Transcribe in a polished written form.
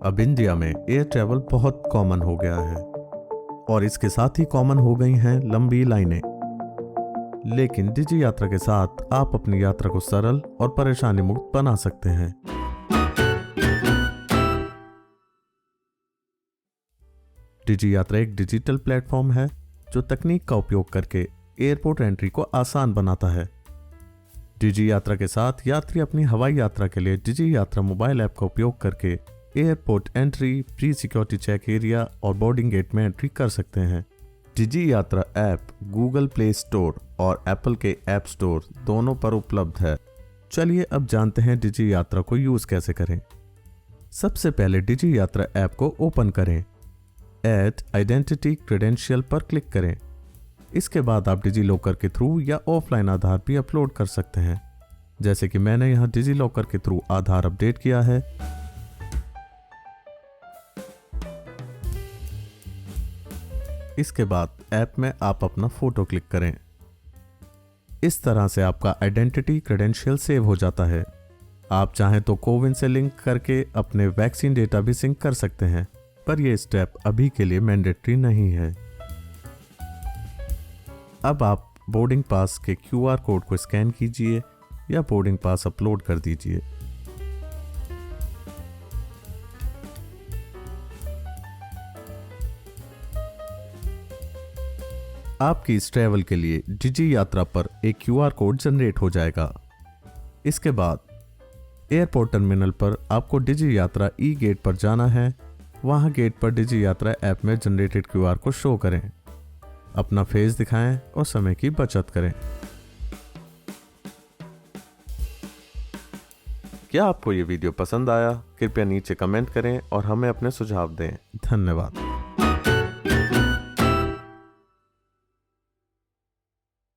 अब इंडिया में air travel बहुत कॉमन हो गया है और इसके साथ ही कॉमन हो गई हैं लंबी लाइनें। लेकिन डिजी यात्रा के साथ आप अपनी यात्रा को सरल और परेशानी मुक्त बना सकते हैं। डिजी यात्रा एक डिजिटल प्लेटफॉर्म है जो तकनीक का उपयोग करके एयरपोर्ट एंट्री को आसान बनाता है। डिजी यात्रा के साथ यात्री अपनी हवाई यात्रा के लिए डिजी यात्रा मोबाइल ऐप का उपयोग करके airport entry, pre security check area और बोर्डिंग गेट में एंट्री कर सकते हैं। Digi Yatra app Google Play Store और एप्पल के ऐप स्टोर दोनों पर उपलब्ध है। चलिए अब जानते हैं डिजी यात्रा को यूज कैसे करें। सबसे पहले डिजी यात्रा ऐप को ओपन करें। ऐड आइडेंटिटी क्रेडेंशियल पर क्लिक करें। इसके बाद आप डिजी लॉकर के थ्रू या ऑफलाइन आधार भी अपलोड कर सकते हैं, जैसे कि मैंने यहाँ डिजी लॉकर के थ्रू आधार अपडेट किया है। इसके बाद ऐप में आप अपना फोटो क्लिक करें। इस तरह से आपका आइडेंटिटी क्रेडेंशियल सेव हो जाता है। आप चाहें तो कोविन से लिंक करके अपने वैक्सीन डेटा भी सिंक कर सकते हैं, पर यह स्टेप अभी के लिए मैंडेटरी नहीं है। अब आप बोर्डिंग पास के QR कोड को स्कैन कीजिए या बोर्डिंग पास अपलोड कर दीजिए। आपकी इस ट्रैवल के लिए डिजी यात्रा पर एक QR कोड जनरेट हो जाएगा। इसके बाद एयरपोर्ट टर्मिनल पर आपको डिजी यात्रा ई गेट पर जाना है। वहां गेट पर डिजी यात्रा ऐप में जनरेटेड QR को शो करें, अपना फेस दिखाएं और समय की बचत करें। क्या आपको ये वीडियो पसंद आया? कृपया नीचे कमेंट करें और हमें अपने सुझाव दें। धन्यवाद।